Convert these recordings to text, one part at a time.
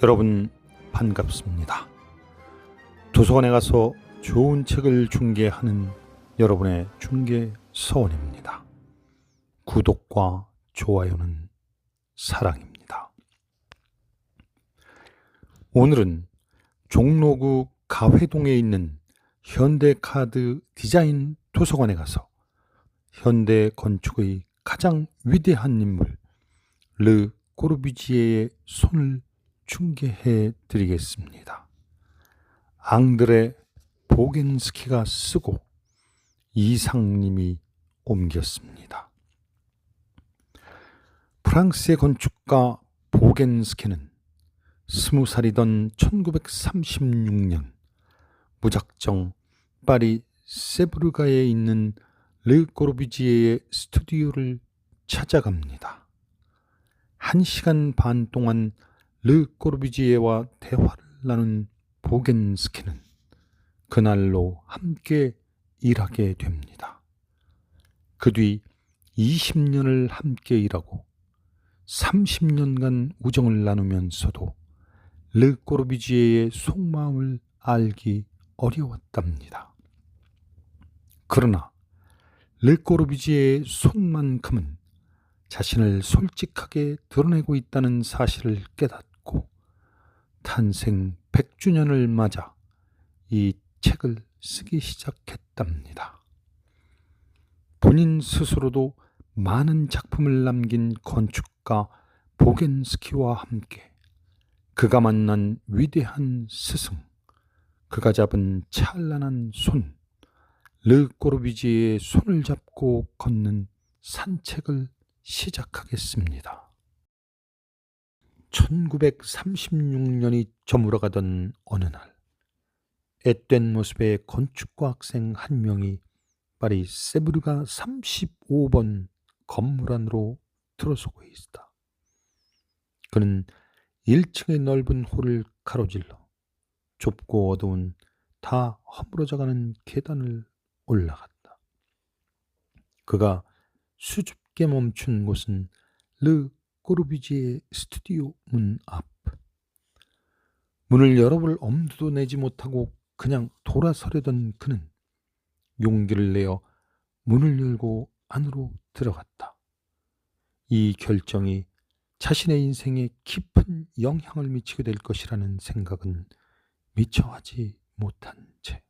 여러분 반갑습니다. 도서관에 가서 좋은 책을 중개하는 여러분의 중개서원입니다. 구독과 좋아요는 사랑입니다. 오늘은 종로구 가회동에 있는 현대카드 디자인 도서관에 가서 현대 건축의 가장 위대한 인물 르 꼬르비지에의 손을 중개해 드리겠습니다. 앙드레 보겐스키가 쓰고 이상님이 옮겼습니다. 프랑스의 건축가 보겐스키는 20살이던 1936년 무작정 파리 세브르가에 있는 르 꼬르비지에의 스튜디오를 찾아갑니다. 1시간 반 동안 르 꼬르비지에와 대화를 나눈 보겐스키는 그날로 함께 일하게 됩니다. 그 뒤 20년을 함께 일하고 30년간 우정을 나누면서도 르 꼬르비지에의 속마음을 알기 어려웠답니다. 그러나 르 꼬르비지에의 손만큼은 자신을 솔직하게 드러내고 있다는 사실을 깨닫고 탄생 100주년을 맞아 이 책을 쓰기 시작했답니다. 본인 스스로도 많은 작품을 남긴 건축가 보겐스키와 함께 그가 만난 위대한 스승, 그가 잡은 찬란한 손, 르 꼬르비지에의 손을 잡고 걷는 산책을 시작하겠습니다. 1936년이 저물어가던 어느 날, 앳된 모습의 건축과 학생 한 명이 파리 세브르가 35번 건물 안으로 들어서고 있다. 그는 1층의 넓은 홀을 가로질러 좁고 어두운 다 허물어져가는 계단을 올라갔다. 그가 수줍게 멈춘 곳은 르 꼬르비지에 스튜디오 문 앞. 문을 열어볼 엄두도 내지 못하고 그냥 돌아서려던 그는 용기를 내어 문을 열고 안으로 들어갔다. 이 결정이 자신의 인생에 깊은 영향을 미치게 될 것이라는 생각은 미처 하지 못한 채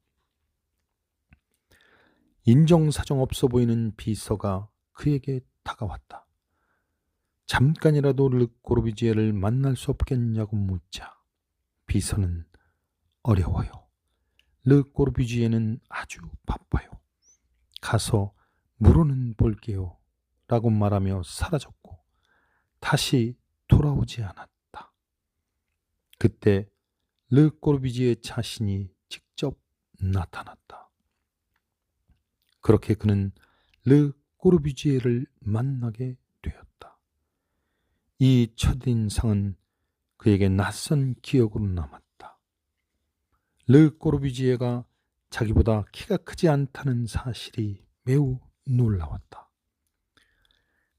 인정사정 없어 보이는 비서가 그에게 다가왔다. 잠깐이라도 르 꼬르비지에를 만날 수 없겠냐고 묻자 비서는 어려워요. 르 꼬르비지에는 아주 바빠요. 가서 물어는 볼게요. 라고 말하며 사라졌고 다시 돌아오지 않았다. 그때 르 꼬르비지에 자신이 직접 나타났다. 그렇게 그는 르 꼬르비지에를 만나게 되었다. 이 첫인상은 그에게 낯선 기억으로 남았다. 르 꼬르비지에가 자기보다 키가 크지 않다는 사실이 매우 놀라웠다.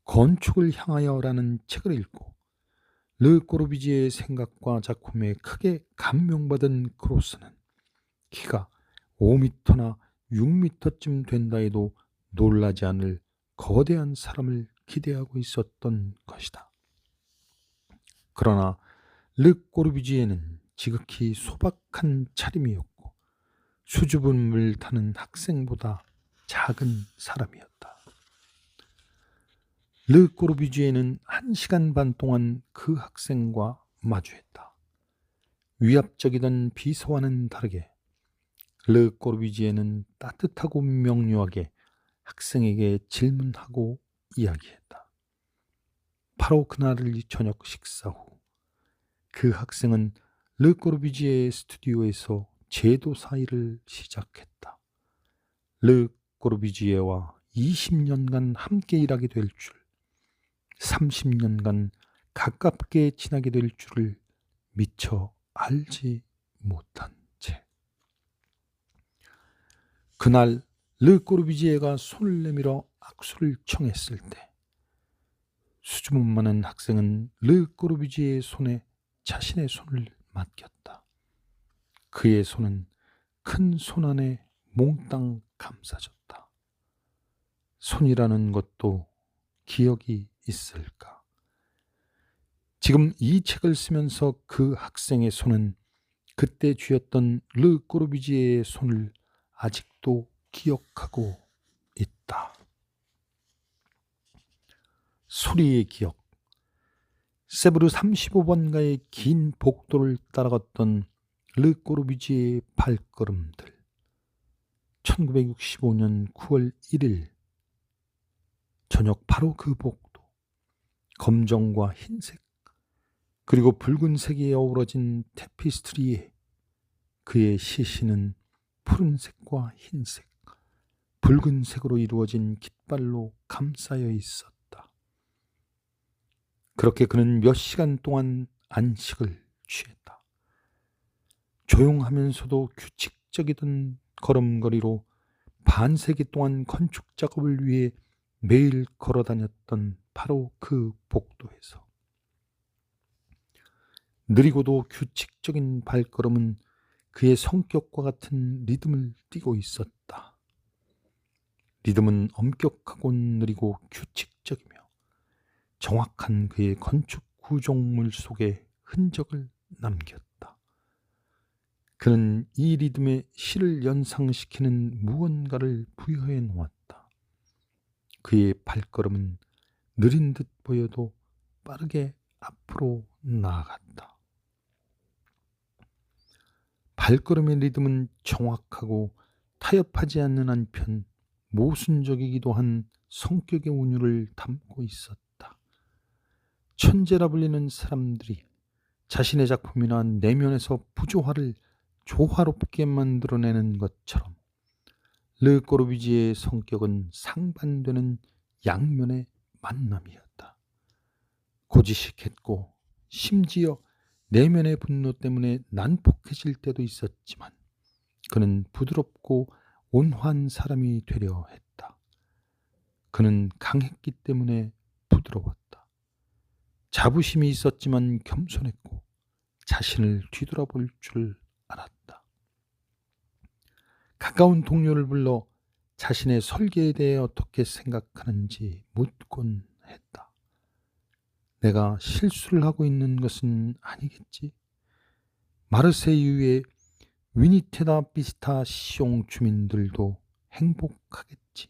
건축을 향하여라는 책을 읽고 르 꼬르비지에의 생각과 작품에 크게 감명받은 그로서는 키가 5m나 6m쯤 된다 해도 놀라지 않을 거대한 사람을 기대하고 있었던 것이다. 그러나 르 꼬르비지에는 지극히 소박한 차림이었고 수줍음을 타는 학생보다 작은 사람이었다. 르 꼬르비지에는 1시간 반 동안 그 학생과 마주했다. 위압적이던 비서와는 다르게 르 꼬르비지에는 따뜻하고 명료하게 학생에게 질문하고 이야기했다. 바로 그날의 저녁 식사 후 그 학생은 르 꼬르비지에의 스튜디오에서 제도사 일을 시작했다. 르 꼬르비지에와 20년간 함께 일하게 될 줄, 30년간 가깝게 지나게 될 줄을 미처 알지 못한 채. 그날 르 꼬르비지에가 손을 내밀어 악수를 청했을 때 수줍음 많은 학생은 르 꼬르비지에의 손에 자신의 손을 맡겼다. 그의 손은 큰 손 안에 몽땅 감싸졌다. 손이라는 것도 기억이 있을까? 지금 이 책을 쓰면서 그 학생의 손은 그때 쥐었던 르 꼬르비지에의 손을 아직도 기억하고 있다. 소리의 기억. 세브르 35번가의 긴 복도를 따라갔던 르 꼬르비지에의 발걸음들. 1965년 9월 1일 저녁 바로 그 복도. 검정과 흰색 그리고 붉은색이 어우러진 테피스트리에 그의 시신은 푸른색과 흰색, 붉은색으로 이루어진 깃발로 감싸여 있었다. 그렇게 그는 몇 시간 동안 안식을 취했다. 조용하면서도 규칙적이던 걸음걸이로 반세기 동안 건축 작업을 위해 매일 걸어 다녔던 바로 그 복도에서 느리고도 규칙적인 발걸음은 그의 성격과 같은 리듬을 띠고 있었다. 리듬은 엄격하고 느리고 규칙적이며 정확한 그의 건축 구조물 속에 흔적을 남겼다. 그는 이 리듬에 시를 연상시키는 무언가를 부여해 놓았다. 그의 발걸음은 느린 듯 보여도 빠르게 앞으로 나아갔다. 발걸음의 리듬은 정확하고 타협하지 않는 한편 모순적이기도 한 성격의 운율을 담고 있었다. 천재라 불리는 사람들이 자신의 작품이나 내면에서 부조화를 조화롭게 만들어내는 것처럼 르 꼬르비지에의 성격은 상반되는 양면의 만남이었다. 고지식했고 심지어 내면의 분노 때문에 난폭해질 때도 있었지만 그는 부드럽고 온화한 사람이 되려 했다. 그는 강했기 때문에 부드러웠다. 자부심이 있었지만 겸손했고 자신을 뒤돌아볼 줄 알았다. 가까운 동료를 불러 자신의 설계에 대해 어떻게 생각하는지 묻곤 했다. 내가 실수를 하고 있는 것은 아니겠지? 마르세유의 위니테다 비스타 시옹 주민들도 행복하겠지.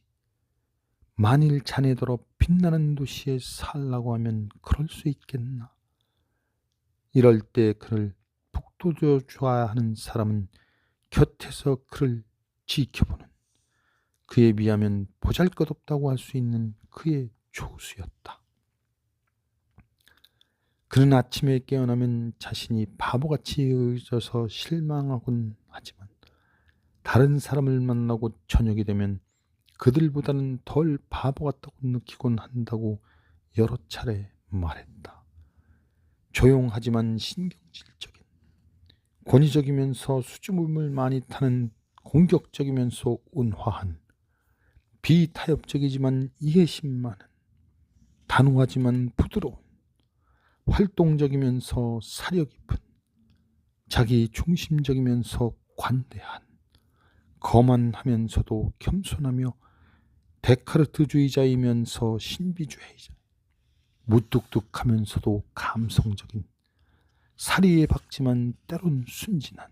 만일 자네더러 빛나는 도시에 살라고 하면 그럴 수 있겠나? 이럴 때 그를 북돋워 줘야 하는 사람은 곁에서 그를 지켜보는, 그에 비하면 보잘것없다고 할 수 있는 그의 조수였다. 그는 아침에 깨어나면 자신이 바보같이 의져서 실망하곤 하지만 다른 사람을 만나고 저녁이 되면 그들보다는 덜 바보 같다고 느끼곤 한다고 여러 차례 말했다. 조용하지만 신경질적인, 권위적이면서 수줍음을 많이 타는 공격적이면서 온화한, 비타협적이지만 이해심 많은, 단호하지만 부드러운, 활동적이면서 사려 깊은, 자기 중심적이면서 관대한, 거만하면서도 겸손하며 데카르트주의자이면서 신비주의자, 무뚝뚝하면서도 감성적인, 사리에 박지만 때론 순진한,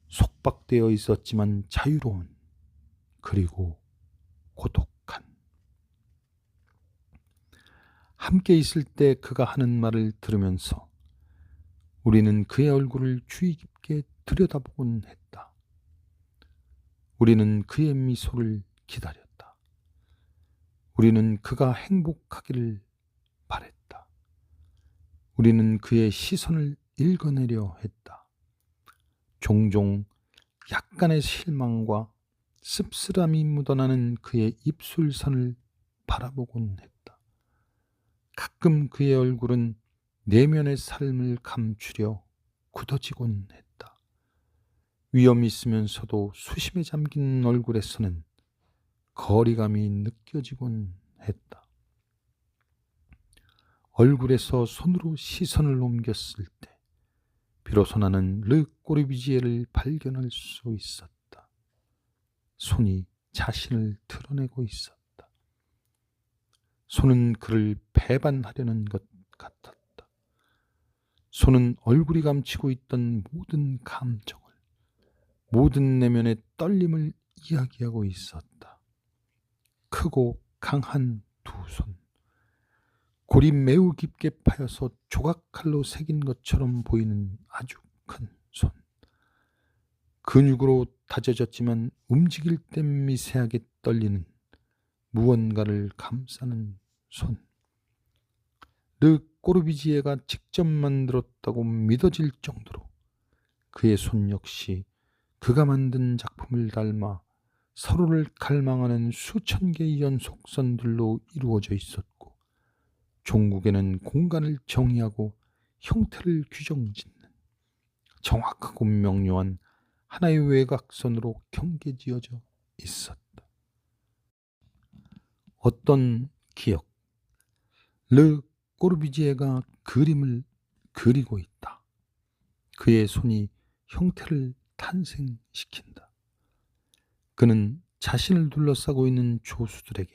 속박되어 있었지만 자유로운, 그리고 고독한. 함께 있을 때 그가 하는 말을 들으면서 우리는 그의 얼굴을 주의 깊게 들여다보곤 했다. 우리는 그의 미소를 기다렸다. 우리는 그가 행복하기를 바랬다. 우리는 그의 시선을 읽어내려 했다. 종종 약간의 실망과 씁쓸함이 묻어나는 그의 입술선을 바라보곤 했다. 가끔 그의 얼굴은 내면의 삶을 감추려 굳어지곤 했다. 위험이 있으면서도 수심에 잠긴 얼굴에서는 거리감이 느껴지곤 했다. 얼굴에서 손으로 시선을 옮겼을 때 비로소 나는 르 꼬르비지에를 발견할 수 있었다. 손이 자신을 드러내고 있었다. 손은 그를 배반하려는 것 같았다. 손은 얼굴이 감추고 있던 모든 감정을, 모든 내면의 떨림을 이야기하고 있었다. 크고 강한 두 손, 골이 매우 깊게 파여서 조각칼로 새긴 것처럼 보이는 아주 큰 손, 근육으로 다져졌지만 움직일 때 미세하게 떨리는 무언가를 감싸는 손. 르 꼬르비지에가 직접 만들었다고 믿어질 정도로 그의 손 역시 그가 만든 작품을 닮아 서로를 갈망하는 수천 개의 연속선들로 이루어져 있었고, 종국에는 공간을 정의하고 형태를 규정짓는 정확하고 명료한 하나의 외곽선으로 경계지어져 있었다. 어떤 기억, 르 꼬르비지에가 그림을 그리고 있다. 그의 손이 형태를 탄생시킨다. 그는 자신을 둘러싸고 있는 조수들에게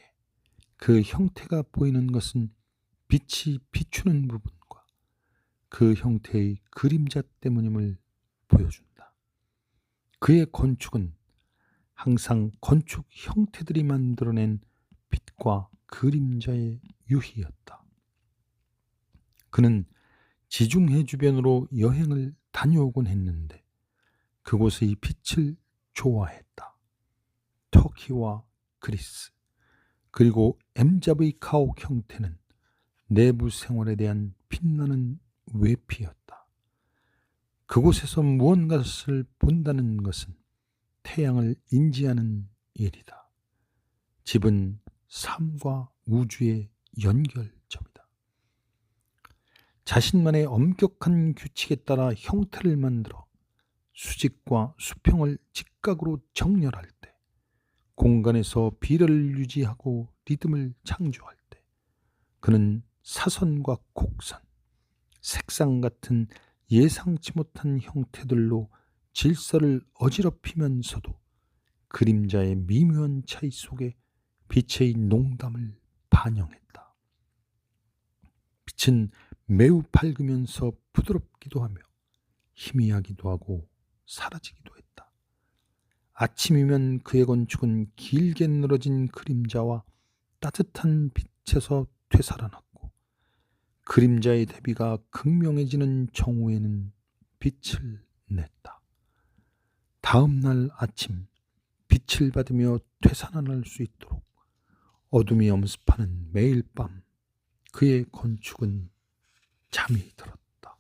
그 형태가 보이는 것은 빛이 비추는 부분과 그 형태의 그림자 때문임을 보여준다. 그의 건축은 항상 건축 형태들이 만들어낸 빛과 그림자의 유희였다. 그는 지중해 주변으로 여행을 다녀오곤 했는데 그곳의 빛을 좋아했다. 터키와 그리스, 그리고 엠자브의 가옥 형태는 내부 생활에 대한 빛나는 외피였다. 그곳에서 무언가를 본다는 것은 태양을 인지하는 일이다. 집은 삶과 우주의 연결점이다. 자신만의 엄격한 규칙에 따라 형태를 만들어 수직과 수평을 직각으로 정렬할 때, 공간에서 비례를 유지하고 리듬을 창조할 때, 그는 사선과 곡선, 색상 같은 예상치 못한 형태들로 질서를 어지럽히면서도 그림자의 미묘한 차이 속에 빛의 농담을 반영했다. 빛은 매우 밝으면서 부드럽기도 하며 희미하기도 하고 사라지기도 했다. 아침이면 그의 건축은 길게 늘어진 그림자와 따뜻한 빛에서 되살아났고, 그림자의 대비가 극명해지는 정오에는 빛을 냈다. 다음 날 아침 빛을 받으며 되살아날 수 있도록 어둠이 엄습하는 매일 밤 그의 건축은 잠이 들었다.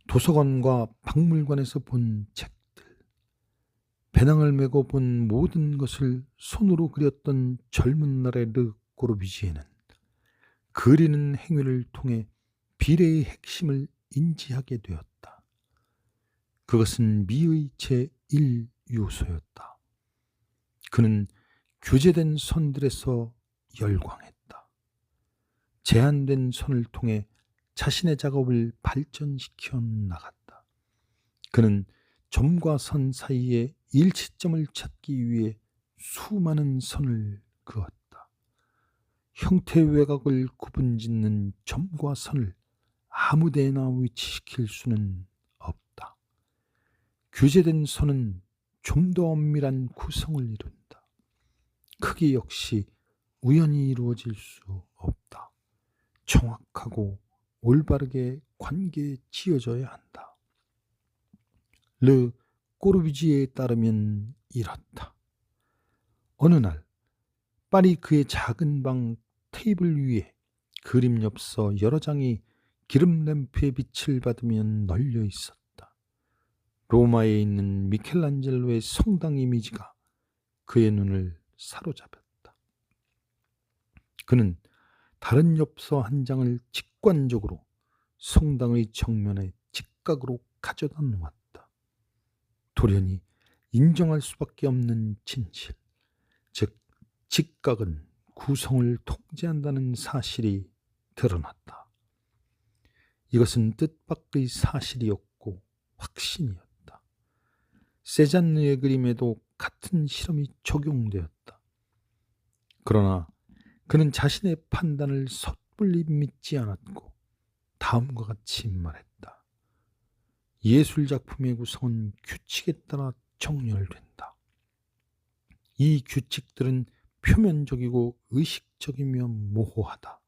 도서관과 박물관에서 본 책들, 배낭을 메고 본 모든 것을 손으로 그렸던 젊은 날의 르 꼬르비지에는 그리는 행위를 통해 비례의 핵심을 인지하게 되었다. 그것은 미의 제1요소였다. 그는 규제된 선들에서 열광했다. 제한된 선을 통해 자신의 작업을 발전시켜 나갔다. 그는 점과 선 사이의 일치점을 찾기 위해 수많은 선을 그었다. 형태 외곽을 구분짓는 점과 선을 아무데나 위치시킬 수는 없다. 규제된 선은 좀 더 엄밀한 구성을 이룬다. 크기 역시 우연히 이루어질 수 없다. 정확하고 올바르게 관계에 지어져야 한다. 르 꼬르비지에에 따르면 이렇다. 어느 날 파리 그의 작은 방 테이블 위에 그림 엽서 여러 장이 기름 램프의 빛을 받으며 널려 있었다. 로마에 있는 미켈란젤로의 성당 이미지가 그의 눈을 사로잡았다. 그는 다른 엽서 한 장을 직관적으로 성당의 정면에 직각으로 가져다 놓았다. 돌연히 인정할 수밖에 없는 진실, 즉 직각은 구성을 통제한다는 사실이 드러났다. 이것은 뜻밖의 사실이었고 확신이었다. 세잔느의 그림에도 같은 실험이 적용되었다. 그러나 그는 자신의 판단을 섣불리 믿지 않았고 다음과 같이 말했다. 예술 작품의 구성은 규칙에 따라 정렬된다. 이 규칙들은 표면적이고 의식적이며 모호하다.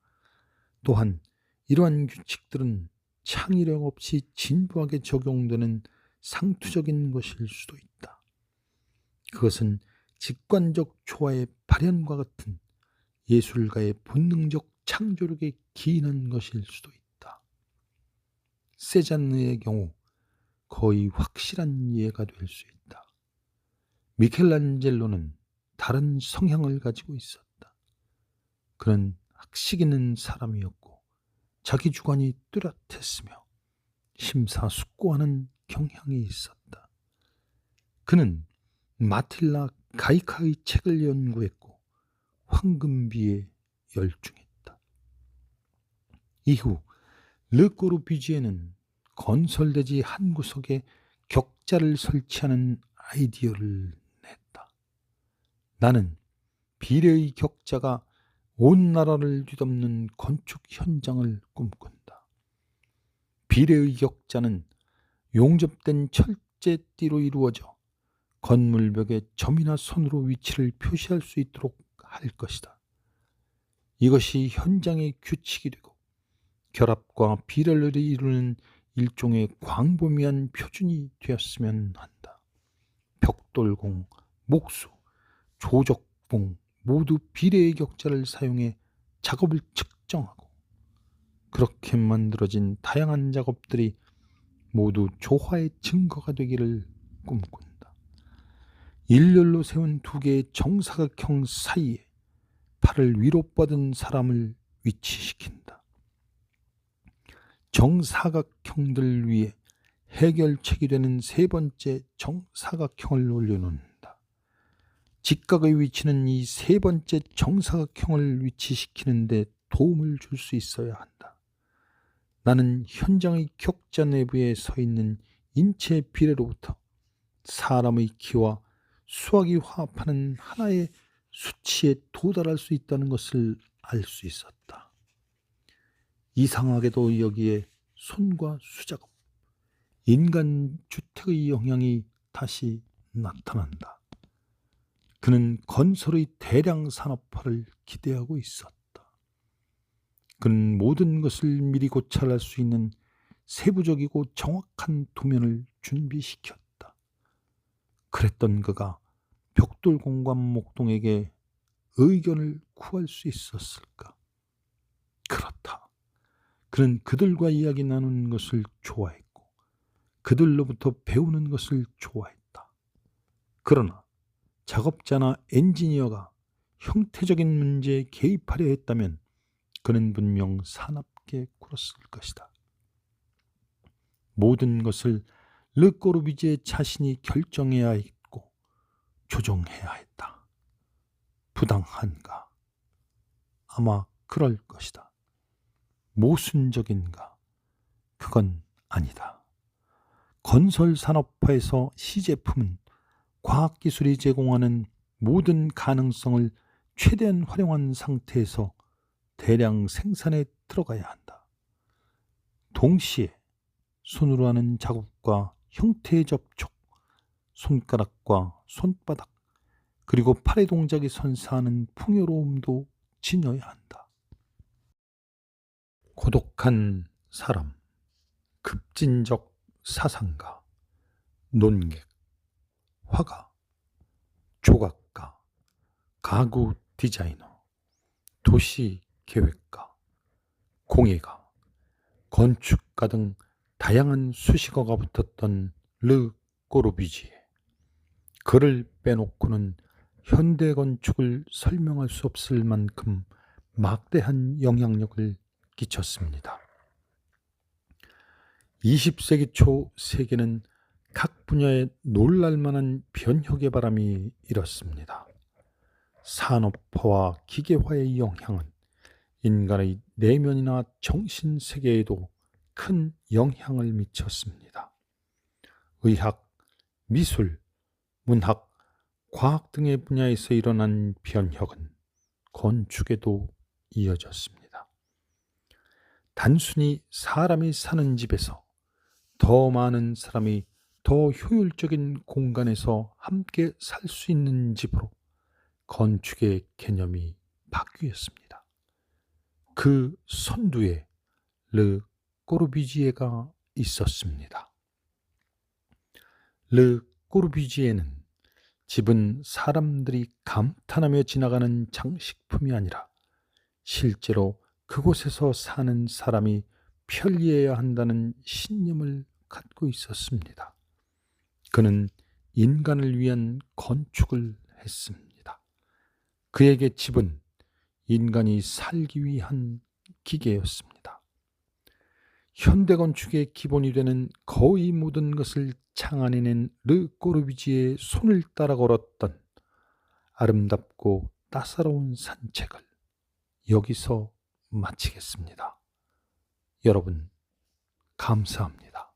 또한 이러한 규칙들은 창의력 없이 진부하게 적용되는 상투적인 것일 수도 있다. 그것은 직관적 조화의 발현과 같은 예술가의 본능적 창조력에 기인한 것일 수도 있다. 세잔느의 경우 거의 확실한 이해가 될 수 있다. 미켈란젤로는 다른 성향을 가지고 있었다. 그는 학식 있는 사람이었고 자기 주관이 뚜렷했으며 심사숙고하는 경향이 있었다. 그는 마틸라 가이카의 책을 연구했고 황금비에 열중했다. 이후 르꼬르비지에는 건설대지 한 구석에 격자를 설치하는 아이디어를 냈다. 나는 비례의 격자가 온 나라를 뒤덮는 건축 현장을 꿈꾼다. 비례의 격자는 용접된 철제띠로 이루어져 건물벽에 점이나 선으로 위치를 표시할 수 있도록 할 것이다. 이것이 현장의 규칙이 되고 결합과 비례를 이루는 일종의 광범위한 표준이 되었으면 한다. 벽돌공, 목수, 조적공 모두 비례의 격자를 사용해 작업을 측정하고 그렇게 만들어진 다양한 작업들이 모두 조화의 증거가 되기를 꿈꾼다. 일렬로 세운 두 개의 정사각형 사이에 팔을 위로 뻗은 사람을 위치시킨다. 정사각형들 위에 해결책이 되는 세 번째 정사각형을 올려놓는다. 직각의 위치는 이 세 번째 정사각형을 위치시키는 데 도움을 줄 수 있어야 한다. 나는 현장의 격자 내부에 서 있는 인체 비례로부터 사람의 키와 수학이 화합하는 하나의 수치에 도달할 수 있다는 것을 알 수 있었다. 이상하게도 여기에 손과 수작업, 인간 주택의 영향이 다시 나타난다. 그는 건설의 대량 산업화를 기대하고 있었다. 그는 모든 것을 미리 고찰할 수 있는 세부적이고 정확한 도면을 준비시켰다. 그랬던 그가 벽돌공과 목동에게 의견을 구할 수 있었을까? 그렇다. 그는 그들과 이야기 나누는 것을 좋아했고 그들로부터 배우는 것을 좋아했다. 그러나 작업자나 엔지니어가 형태적인 문제에 개입하려 했다면 그는 분명 사납게 굴었을 것이다. 모든 것을 르꼬르비제 자신이 결정해야 했고 조정해야 했다. 부당한가? 아마 그럴 것이다. 모순적인가? 그건 아니다. 건설 산업화에서 시제품은 과학기술이 제공하는 모든 가능성을 최대한 활용한 상태에서 대량 생산에 들어가야 한다. 동시에 손으로 하는 작업과 형태의 접촉, 손가락과 손바닥, 그리고 팔의 동작이 선사하는 풍요로움도 지녀야 한다. 고독한 사람, 급진적 사상가, 논객, 화가, 조각가, 가구 디자이너, 도시 계획가, 공예가, 건축가 등 다양한 수식어가 붙었던 르 꼬르비지에. 그를 빼놓고는 현대 건축을 설명할 수 없을 만큼 막대한 영향력을 끼쳤습니다. 20세기 초 세계는 각 분야에 놀랄만한 변혁의 바람이 일었습니다. 산업화와 기계화의 영향은 인간의 내면이나 정신세계에도 큰 영향을 미쳤습니다. 의학, 미술, 문학, 과학 등의 분야에서 일어난 변혁은 건축에도 이어졌습니다. 단순히 사람이 사는 집에서 더 많은 사람이 더 효율적인 공간에서 함께 살 수 있는 집으로 건축의 개념이 바뀌었습니다. 그 선두에 르 꼬르비지에가 있었습니다. 르 꼬르비지에는 집은 사람들이 감탄하며 지나가는 장식품이 아니라 실제로 그곳에서 사는 사람이 편리해야 한다는 신념을 갖고 있었습니다. 그는 인간을 위한 건축을 했습니다. 그에게 집은 인간이 살기 위한 기계였습니다. 현대 건축의 기본이 되는 거의 모든 것을 창안해낸 르 꼬르비지의 손을 따라 걸었던 아름답고 따사로운 산책을 여기서 마치겠습니다. 여러분, 감사합니다.